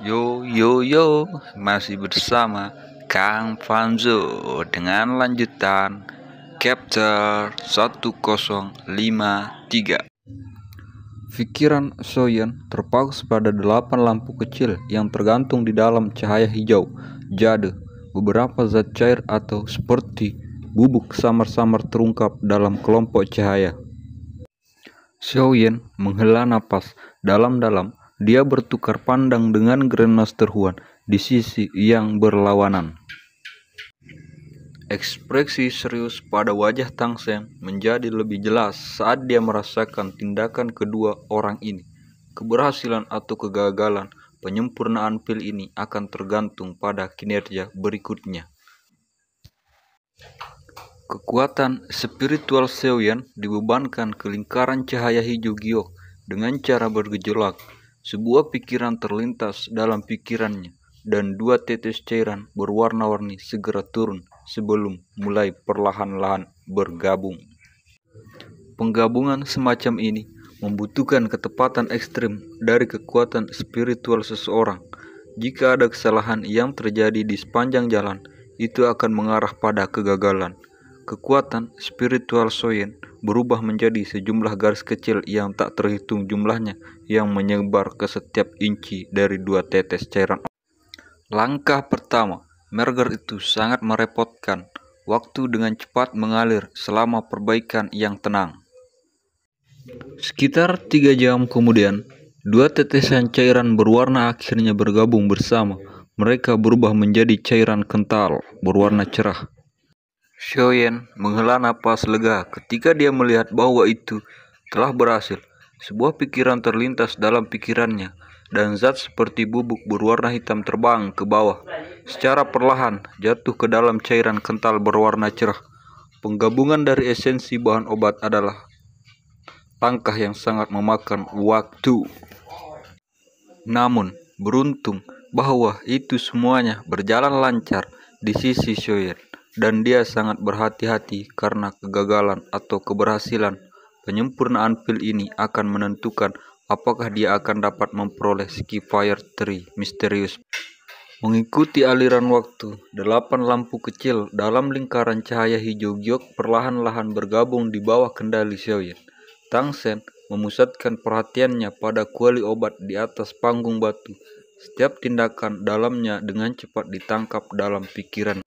Yo, masih bersama Kang Fanzo dengan lanjutan Chapter 1053. Pikiran Soyen terpaus pada 8 lampu kecil yang tergantung di dalam cahaya hijau jade. Beberapa zat cair atau seperti bubuk samar-samar terungkap dalam kelompok cahaya. Soyen menghela napas dalam-dalam. Dia bertukar pandang dengan Grandmaster Huan di sisi yang berlawanan. Ekspresi serius pada wajah Tang Seng menjadi lebih jelas saat dia merasakan tindakan kedua orang ini. Keberhasilan atau kegagalan penyempurnaan pil ini akan tergantung pada kinerja berikutnya. Kekuatan spiritual Soyen dibebankan ke lingkaran cahaya hijau giok dengan cara bergejolak. Sebuah pikiran terlintas dalam pikirannya, dan 2 tetes cairan berwarna-warni segera turun sebelum mulai perlahan-lahan bergabung. Penggabungan semacam ini membutuhkan ketepatan ekstrim dari kekuatan spiritual seseorang. Jika ada kesalahan yang terjadi di sepanjang jalan, itu akan mengarah pada kegagalan. Kekuatan spiritual Soyen berubah menjadi sejumlah garis kecil yang tak terhitung jumlahnya yang menyebar ke setiap inci dari 2 tetes cairan. Langkah pertama, merger itu sangat merepotkan. Waktu dengan cepat mengalir selama perbaikan yang tenang. Sekitar 3 jam kemudian, 2 tetesan cairan berwarna akhirnya bergabung bersama. Mereka berubah menjadi cairan kental berwarna cerah. Soyen menghela napas lega ketika dia melihat bahwa itu telah berhasil. Sebuah pikiran terlintas dalam pikirannya, dan zat seperti bubuk berwarna hitam terbang ke bawah, secara perlahan jatuh ke dalam cairan kental berwarna cerah. Penggabungan dari esensi bahan obat adalah langkah yang sangat memakan waktu. Namun, beruntung bahwa itu semuanya berjalan lancar di sisi Soyen. Dan dia sangat berhati-hati karena kegagalan atau keberhasilan penyempurnaan pil ini akan menentukan apakah dia akan dapat memperoleh Skifire Tree misterius. Mengikuti aliran waktu, 8 lampu kecil dalam lingkaran cahaya hijau giok perlahan-lahan bergabung di bawah kendali Soyen. Tang Seng memusatkan perhatiannya pada kuali obat di atas panggung batu. Setiap tindakan dalamnya dengan cepat ditangkap dalam pikiran.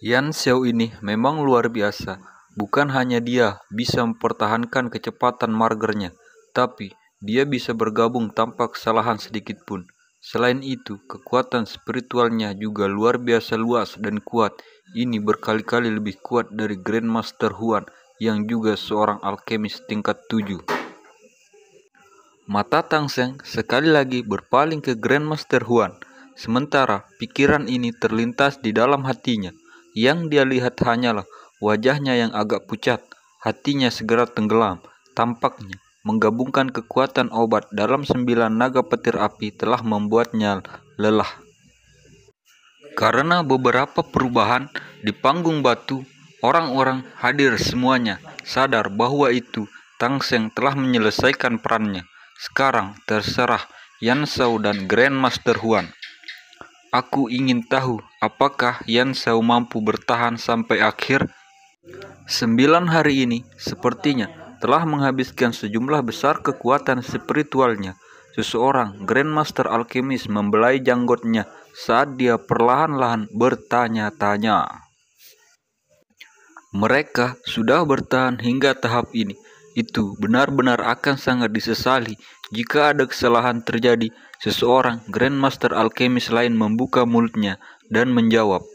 Yan Xiao ini memang luar biasa. Bukan hanya dia bisa mempertahankan kecepatan margernya, tapi dia bisa bergabung tanpa kesalahan sedikit pun. Selain itu, kekuatan spiritualnya juga luar biasa luas dan kuat. Ini berkali-kali lebih kuat dari Grandmaster Huan yang juga seorang alkemis tingkat 7. Mata Tang Seng sekali lagi berpaling ke Grandmaster Huan. Sementara pikiran ini terlintas di dalam hatinya. Yang dia lihat hanyalah wajahnya yang agak pucat. Hatinya segera tenggelam. Tampaknya menggabungkan kekuatan obat dalam 9 naga petir api telah membuatnya lelah. Karena beberapa perubahan di panggung batu, orang-orang hadir semuanya sadar bahwa itu Tang Seng telah menyelesaikan perannya. Sekarang terserah Yan Xiao dan Grandmaster Huan. Aku ingin tahu apakah Yan Xiao mampu bertahan sampai akhir. 9 hari ini sepertinya telah menghabiskan sejumlah besar kekuatan spiritualnya. Seseorang Grandmaster Alkemis membelai janggutnya saat dia perlahan-lahan bertanya-tanya. Mereka sudah bertahan hingga tahap ini. Itu benar-benar akan sangat disesali jika ada kesalahan terjadi. Seseorang Grandmaster Alkemis lain membuka mulutnya dan menjawab.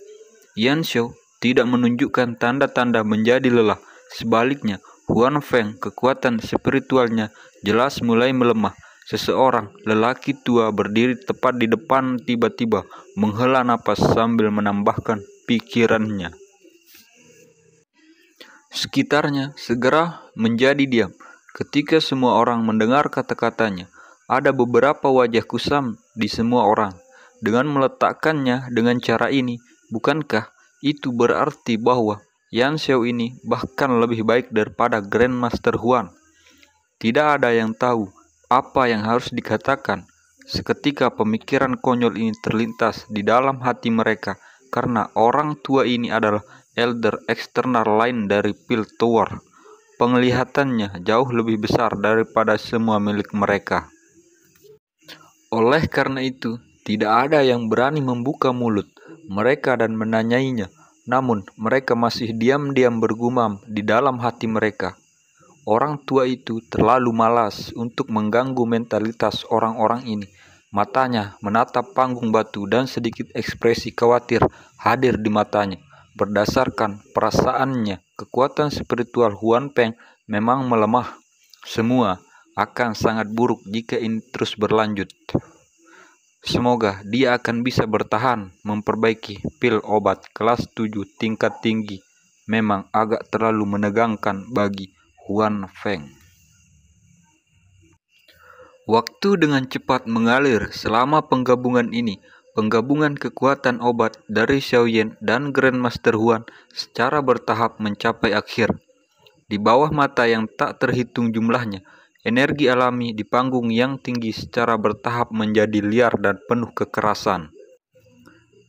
Yan Xiao tidak menunjukkan tanda-tanda menjadi lelah. Sebaliknya, Huan Feng kekuatan spiritualnya jelas mulai melemah. Seseorang lelaki tua berdiri tepat di depan tiba-tiba menghela napas sambil menambahkan pikirannya. Sekitarnya segera menjadi diam ketika semua orang mendengar kata-katanya. Ada beberapa wajah kusam di semua orang. Dengan meletakkannya dengan cara ini, bukankah itu berarti bahwa Yan Xiao ini bahkan lebih baik daripada Grandmaster Huan? Tidak ada yang tahu apa yang harus dikatakan. Seketika pemikiran konyol ini terlintas di dalam hati mereka, karena orang tua ini adalah elder eksternal lain dari Piltover. Penglihatannya jauh lebih besar daripada semua milik mereka. Oleh karena itu, tidak ada yang berani membuka mulut mereka dan menanyainya. Namun, mereka masih diam-diam bergumam di dalam hati mereka. Orang tua itu terlalu malas untuk mengganggu mentalitas orang-orang ini. Matanya menatap panggung batu dan sedikit ekspresi khawatir hadir di matanya. Berdasarkan perasaannya, kekuatan spiritual Huan Peng memang melemah. Semua akan sangat buruk jika ini terus berlanjut. Semoga dia akan bisa bertahan memperbaiki pil obat kelas 7 tingkat tinggi. Memang agak terlalu menegangkan bagi Huan Feng. Waktu dengan cepat mengalir selama penggabungan ini. Penggabungan kekuatan obat dari Xiaoyan dan Grandmaster Huan secara bertahap mencapai akhir. Di bawah mata yang tak terhitung jumlahnya, energi alami di panggung yang tinggi secara bertahap menjadi liar dan penuh kekerasan.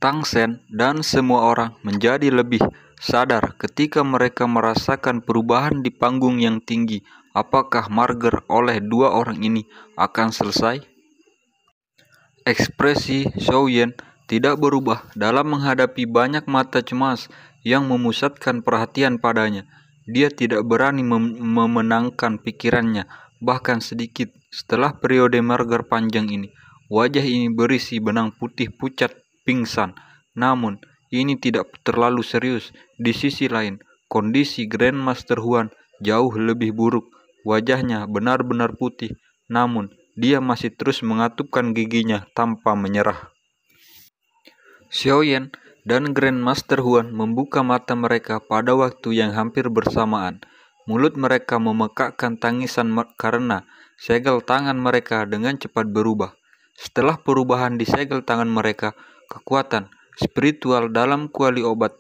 Tang Sen dan semua orang menjadi lebih sadar ketika mereka merasakan perubahan di panggung yang tinggi. Apakah Marger oleh dua orang ini akan selesai? Ekspresi Xiaoyan tidak berubah dalam menghadapi banyak mata cemas yang memusatkan perhatian padanya. Dia tidak berani memenangkan pikirannya, bahkan sedikit setelah periode Marger panjang ini. Wajah ini berisi benang putih pucat pingsan, namun ini tidak terlalu serius. Di sisi lain, kondisi Grandmaster Huan jauh lebih buruk. Wajahnya benar-benar putih, namun dia masih terus mengatupkan giginya tanpa menyerah. Xiaoyan dan Grandmaster Huan membuka mata mereka pada waktu yang hampir bersamaan. Mulut mereka memekakkan tangisan karena segel tangan mereka dengan cepat berubah. Setelah perubahan di segel tangan mereka, kekuatan spiritual dalam kuali obat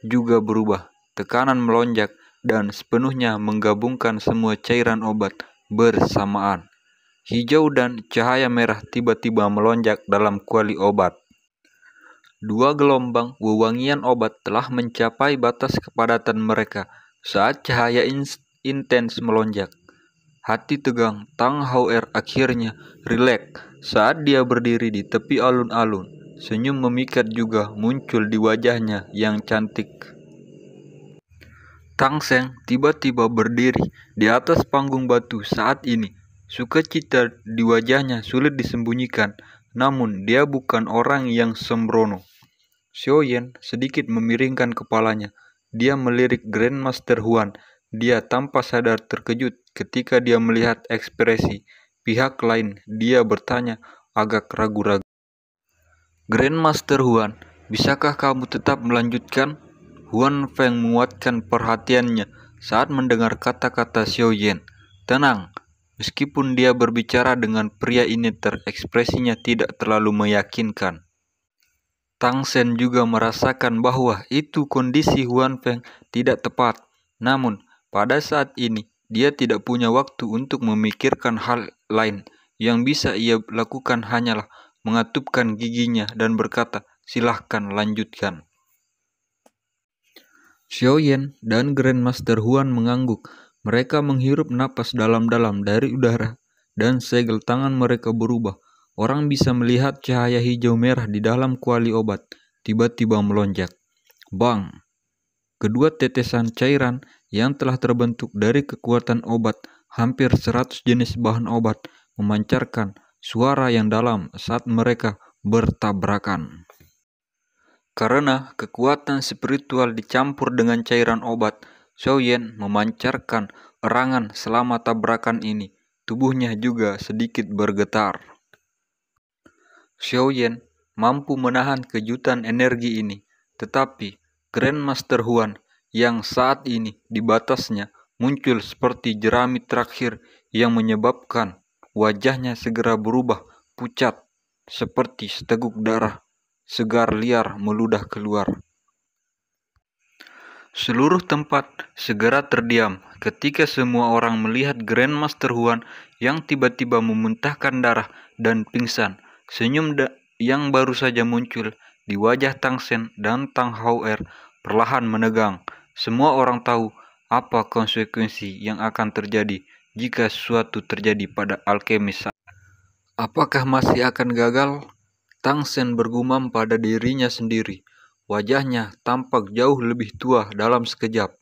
juga berubah. Tekanan melonjak dan sepenuhnya menggabungkan semua cairan obat bersamaan. Hijau dan cahaya merah tiba-tiba melonjak dalam kuali obat. Dua gelombang wewangian obat telah mencapai batas kepadatan mereka saat cahaya intens melonjak. Hati tegang Tang Hauer akhirnya rileks saat dia berdiri di tepi alun-alun. Senyum memikat juga muncul di wajahnya yang cantik. Tang Seng tiba-tiba berdiri di atas panggung batu saat ini. Sukacita di wajahnya sulit disembunyikan, namun dia bukan orang yang sembrono. Xiaoyan sedikit memiringkan kepalanya. Dia melirik Grandmaster Huan. Dia tanpa sadar terkejut ketika dia melihat ekspresi pihak lain. Dia bertanya agak ragu-ragu. Grandmaster Huan, bisakah kamu tetap melanjutkan? Huan Feng menguatkan perhatiannya saat mendengar kata-kata Xiaoyan. Tenang, meskipun dia berbicara dengan pria ini ekspresinya tidak terlalu meyakinkan. Tang Sen juga merasakan bahwa itu kondisi Huan Feng tidak tepat. Namun, pada saat ini, dia tidak punya waktu untuk memikirkan hal lain. Yang bisa ia lakukan hanyalah mengatupkan giginya dan berkata, "Silahkan lanjutkan." Xiaoyan dan Grandmaster Huan mengangguk. Mereka menghirup napas dalam-dalam dari udara, dan segel tangan mereka berubah. Orang bisa melihat cahaya hijau merah di dalam kuali obat tiba-tiba melonjak. Bang! Kedua tetesan cairan yang telah terbentuk dari kekuatan obat, hampir 100 jenis bahan obat, memancarkan suara yang dalam saat mereka bertabrakan. Karena kekuatan spiritual dicampur dengan cairan obat, Xiaoyan memancarkan erangan selama tabrakan ini. Tubuhnya juga sedikit bergetar. Xiaoyan mampu menahan kejutan energi ini, tetapi Grandmaster Huan yang saat ini di batasnya muncul seperti jerami terakhir yang menyebabkan wajahnya segera berubah pucat seperti seteguk darah segar liar meludah keluar. Seluruh tempat segera terdiam ketika semua orang melihat Grandmaster Huan yang tiba-tiba memuntahkan darah dan pingsan. Senyum yang baru saja muncul di wajah Tang Shen dan Tang Hauer perlahan menegang. Semua orang tahu apa konsekuensi yang akan terjadi jika sesuatu terjadi pada alkemis. Apakah masih akan gagal? Tang Shen bergumam pada dirinya sendiri. Wajahnya tampak jauh lebih tua dalam sekejap.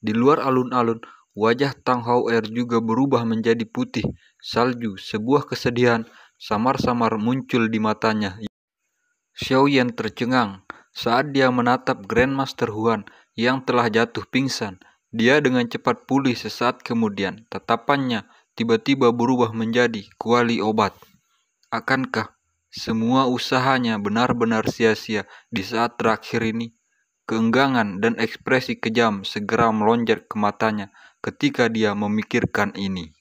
Di luar alun-alun, wajah Tang Hauer juga berubah menjadi putih salju. Sebuah kesedihan samar-samar muncul di matanya. Xiaoyan tercengang saat dia menatap Grandmaster Huan yang telah jatuh pingsan. Dia dengan cepat pulih sesaat kemudian. Tatapannya tiba-tiba berubah menjadi kuali obat. Akankah semua usahanya benar-benar sia-sia di saat terakhir ini? Keenggangan dan ekspresi kejam segera melonjak ke matanya ketika dia memikirkan ini.